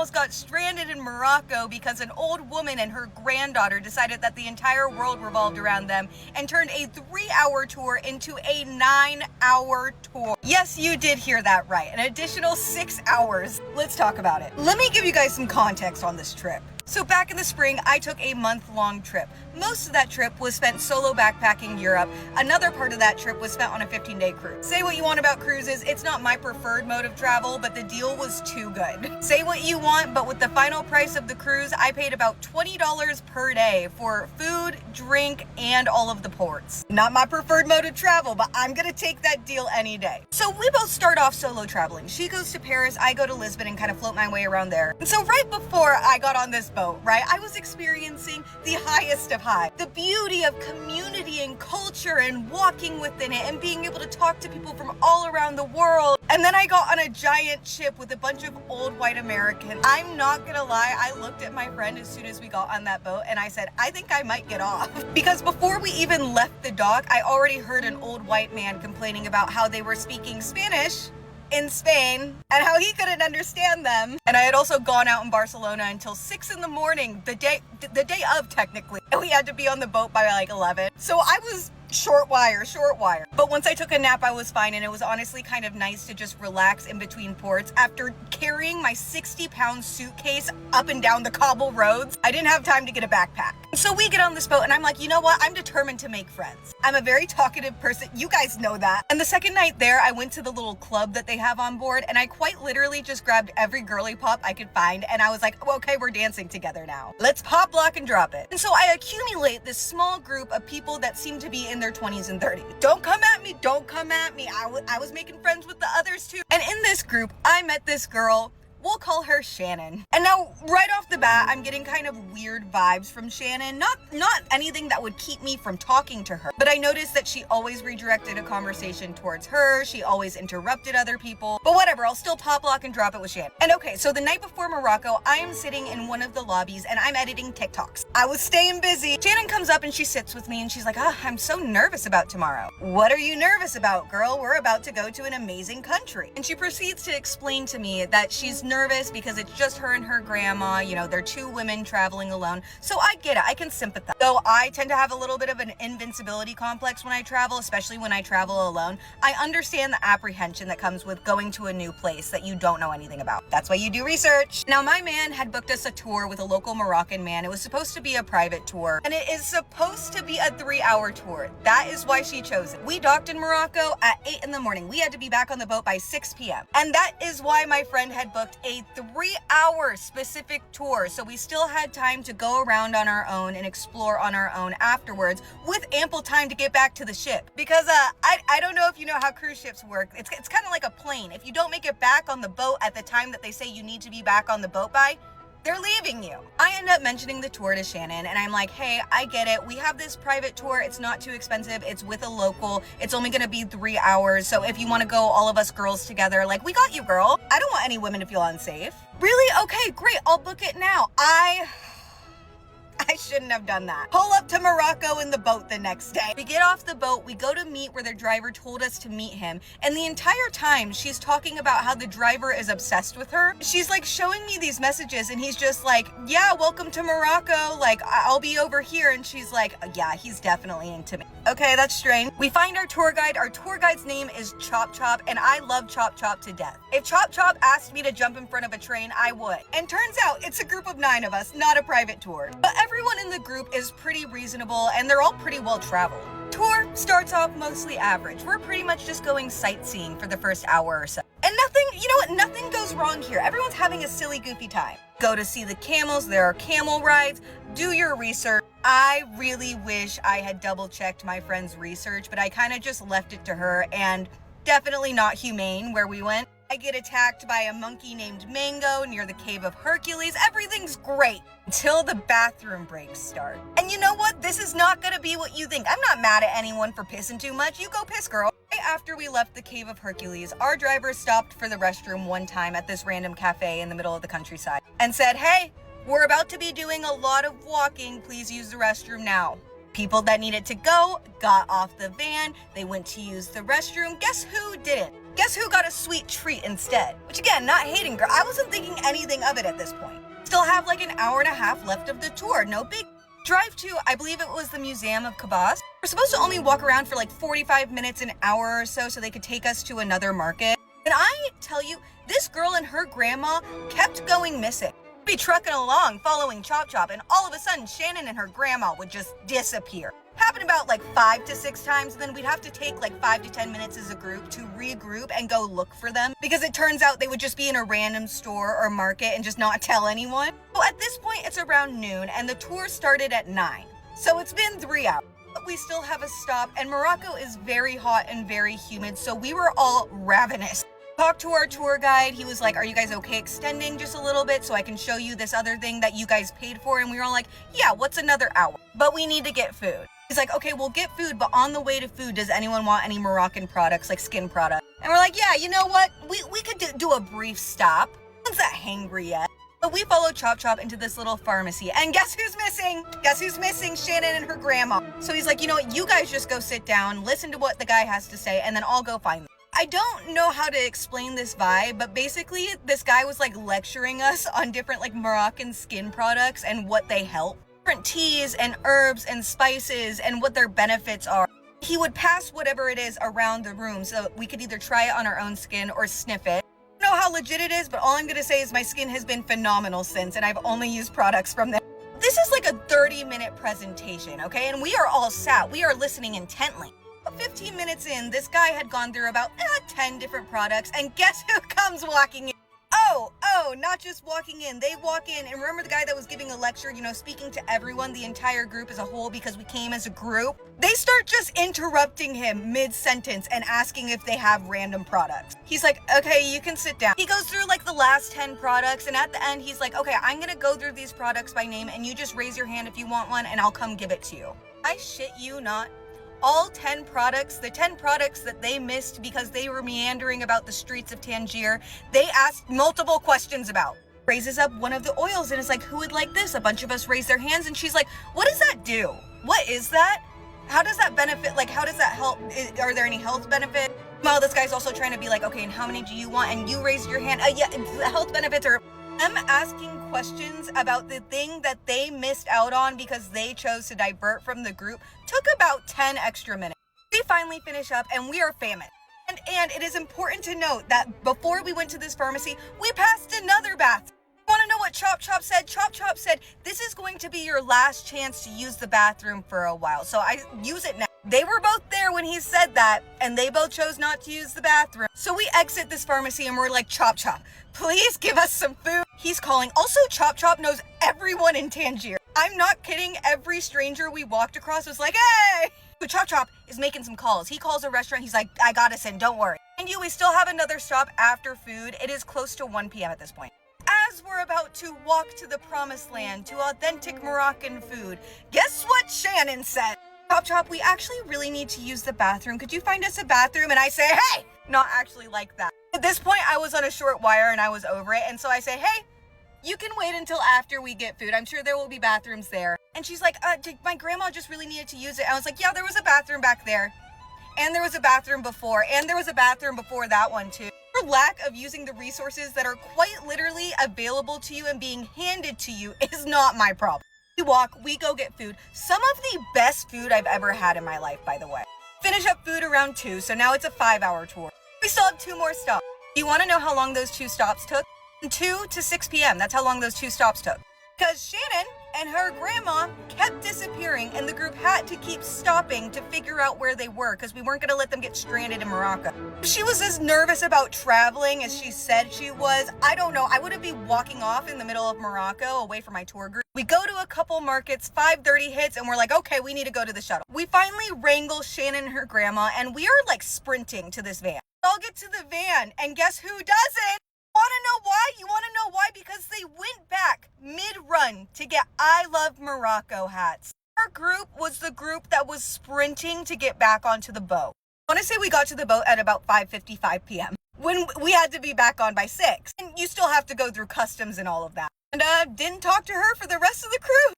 almost got stranded in Morocco because an old woman and her granddaughter decided that the entire world revolved around them and turned a 3-hour tour into a 9-hour tour. Yes, you did hear that right. An additional 6 hours. Let's talk about it. Let me give you guys some context on this trip. So back in the spring, I took a month-long trip. Most of that trip was spent solo backpacking Europe. Another part of that trip was spent on a 15-day cruise. Say what you want about cruises, it's not my preferred mode of travel, but the deal was too good. Say what you want, but with the final price of the cruise, I paid about $20 per day for food, drink, and all of the ports. Not my preferred mode of travel, but I'm gonna take that deal any day. So we both start off solo traveling. She goes to Paris, I go to Lisbon and kind of float my way around there. And so right before I got on this boat, right, I was experiencing the highest of high. The beauty of community and culture and walking within it and being able to talk to people from all around the world. And then I got on a giant ship with a bunch of old white Americans. I'm not gonna lie, I looked at my friend as soon as we got on that boat and I said, I think I might get off. Because before we even left the dock, I already heard an old white man complaining about how they were speaking Spanish in Spain and how he couldn't understand them. And I had also gone out in Barcelona until 6 in the morning, the day of technically. And we had to be on the boat by like 11. So I was short wire. But once I took a nap, I was fine, and it was honestly kind of nice to just relax in between ports. After carrying my 60-pound suitcase up and down the cobble roads, I didn't have time to get a backpack. So we get on this boat and I'm like, you know what? I'm determined to make friends. I'm a very talkative person. You guys know that. And the second night there, I went to the little club that they have on board and I quite literally just grabbed every girly pop I could find. And I was like, well, okay, we're dancing together now. Let's pop, lock, and drop it. And so I accumulate this small group of people that seem to be in their 20s and 30s. Don't come at me. Don't come at me. I was making friends with the others too. And in this group, I met this girl. We'll call her Shannon. And now, right off the bat, I'm getting kind of weird vibes from Shannon. Not anything that would keep me from talking to her, but I noticed that she always redirected a conversation towards her. She always interrupted other people. But whatever, I'll still pop, lock, and drop it with Shannon. And okay, so the night before Morocco, I am sitting in one of the lobbies and I'm editing TikToks. I was staying busy. Shannon comes up and she sits with me and she's like, I'm so nervous about tomorrow. What are you nervous about, girl? We're about to go to an amazing country. And she proceeds to explain to me that she's nervous because it's just her and her grandma, you know, they're two women traveling alone. So I get it, I can sympathize. Though I tend to have a little bit of an invincibility complex when I travel, especially when I travel alone. I understand the apprehension that comes with going to a new place that you don't know anything about. That's why you do research. Now, my man had booked us a tour with a local Moroccan man. It was supposed to be a private tour, and it is supposed to be a 3-hour tour. That is why she chose it. We docked in Morocco at 8 in the morning. We had to be back on the boat by 6 p.m. And that is why my friend had booked a 3-hour specific tour. So we still had time to go around on our own and explore on our own afterwards with ample time to get back to the ship. Because I don't know if you know how cruise ships work. It's kind of like a plane. If you don't make it back on the boat at the time that they say you need to be back on the boat by, they're leaving you. I end up mentioning the tour to Shannon and I'm like, hey, I get it. We have this private tour. It's not too expensive. It's with a local. It's only gonna be 3 hours. So if you wanna go all of us girls together, like, we got you, girl. I don't want any women to feel unsafe. Really? Okay, great. I'll book it now. I shouldn't have done that. Pull up to Morocco in the boat the next day. We get off the boat, we go to meet where the driver told us to meet him, and the entire time she's talking about how the driver is obsessed with her. She's like showing me these messages and he's just like, yeah, welcome to Morocco, like, I'll be over here. And she's like, yeah, he's definitely into me. Okay, that's strange. We find our tour guide. Our tour guide's name is Chop Chop, and I love Chop Chop to death. If Chop Chop asked me to jump in front of a train, I would. And turns out it's a group of 9 of us, not a private tour. But everyone in the group is pretty reasonable and they're all pretty well traveled. Tour starts off mostly average. We're pretty much just going sightseeing for the first hour or so. And nothing, you know what, nothing goes wrong here. Everyone's having a silly, goofy time. Go to see the camels, there are camel rides, do your research. I really wish I had double checked my friend's research, but I kind of just left it to her, and definitely not humane where we went. I get attacked by a monkey named Mango near the Cave of Hercules. Everything's great until the bathroom breaks start. And you know what? This is not gonna be what you think. I'm not mad at anyone for pissing too much. You go piss, girl. Right after we left the Cave of Hercules, our driver stopped for the restroom one time at this random cafe in the middle of the countryside and said, hey, we're about to be doing a lot of walking. Please use the restroom now. People that needed to go got off the van. They went to use the restroom. Guess who didn't? Guess who got a sweet treat instead? Which again, not hating girl, I wasn't thinking anything of it at this point. Still have like an hour and a half left of the tour, no big. Drive to, I believe it was the Museum of Kibas. We're supposed to only walk around for like 45 minutes, an hour or so they could take us to another market. And I tell you, this girl and her grandma kept going missing. Be trucking along, following Chop Chop, and all of a sudden Shannon and her grandma would just disappear. Happened about like 5 to 6 times, and then we'd have to take like 5 to 10 minutes as a group to regroup and go look for them, because it turns out they would just be in a random store or market and just not tell anyone. So at this point it's around noon and the tour started at 9. So it's been 3 hours. But we still have a stop, and Morocco is very hot and very humid, so we were all ravenous. Talked to our tour guide. He was like, are you guys okay extending just a little bit so I can show you this other thing that you guys paid for? And we were all like, yeah, what's another hour? But we need to get food. He's like, okay, we'll get food, but on the way to food, does anyone want any Moroccan products, like skin products? And we're like, yeah, you know what? We could do a brief stop. No one's that hangry yet. But we followed Chop Chop into this little pharmacy, and guess who's missing? Guess who's missing? Shannon and her grandma. So he's like, you know what? You guys just go sit down, listen to what the guy has to say, and then I'll go find them. I don't know how to explain this vibe, but basically this guy was like lecturing us on different like Moroccan skin products and what they help. Different teas and herbs and spices and what their benefits are. He would pass whatever it is around the room so we could either try it on our own skin or sniff it. I don't know how legit it is, but all I'm gonna say is my skin has been phenomenal since, and I've only used products from them. This is like a 30-minute presentation, okay? And we are all sat, we are listening intently. 15 minutes in, this guy had gone through about 10 different products, and guess who comes walking in? Oh, not just walking in, they walk in, and remember the guy that was giving a lecture, you know, speaking to everyone, the entire group as a whole, because we came as a group? They start just interrupting him mid-sentence and asking if they have random products. He's like, okay, you can sit down. He goes through like the last 10 products, and at the end, he's like, okay, I'm gonna go through these products by name, and you just raise your hand if you want one, and I'll come give it to you. I shit you not. All 10 products, the 10 products that they missed because they were meandering about the streets of Tangier, they asked multiple questions about. Raises up one of the oils and is like, who would like this? A bunch of us raise their hands, and she's like, what does that do? What is that? How does that benefit? Like, how does that help? Are there any health benefits? Well, this guy's also trying to be like, okay, and how many do you want? And you raised your hand. Yeah, the health benefits are them asking questions about the thing that they missed out on because they chose to divert from the group took about 10 extra minutes. We finally finish up and we are famished. And it is important to note that before we went to this pharmacy, we passed another bathroom. Want to know what Chop Chop said? Chop Chop said, this is going to be your last chance to use the bathroom for a while, so I use it now. They were both there when he said that, and they both chose not to use the bathroom. So we exit this pharmacy and we're like, Chop Chop, please give us some food. He's calling. Also, Chop Chop knows everyone in Tangier. I'm not kidding. Every stranger we walked across was like, hey! So Chop Chop is making some calls. He calls a restaurant. He's like, I got us in, don't worry. And we still have another stop after food. It is close to 1 p.m. at this point. As we're about to walk to the promised land, to authentic Moroccan food, guess what Shannon said? Chop Chop, we actually really need to use the bathroom. Could you find us a bathroom? And I say, hey! Not actually like that. At this point, I was on a short wire and I was over it. And so I say, hey, you can wait until after we get food. I'm sure there will be bathrooms there. And she's like, my grandma just really needed to use it. I was like, yeah, there was a bathroom back there. And there was a bathroom before. And there was a bathroom before that one too. Your lack of using the resources that are quite literally available to you and being handed to you is not my problem. We walk, we go get food. Some of the best food I've ever had in my life, by the way. Finish up food around 2, so now it's a 5-hour tour. We still have 2 more stops. Do you want to know how long those 2 stops took? 2 to 6 p.m. That's how long those 2 stops took. Because Shannon and her grandma kept disappearing, and the group had to keep stopping to figure out where they were because we weren't going to let them get stranded in Morocco. She was as nervous about traveling as she said she was. I don't know. I wouldn't be walking off in the middle of Morocco away from my tour group. We go to a couple markets, 5:30 hits, and we're like, okay, we need to go to the shuttle. We finally wrangle Shannon and her grandma, and we are like sprinting to this van. I'll get to the van, and guess who doesn't? Want to know why? You want to know why? Because they went back mid-run to get I Love Morocco hats. Our group was the group that was sprinting to get back onto the boat. I want to say we got to the boat at about 5:55 p.m. when we had to be back on by 6. And you still have to go through customs and all of that. And didn't talk to her for the rest of the cruise.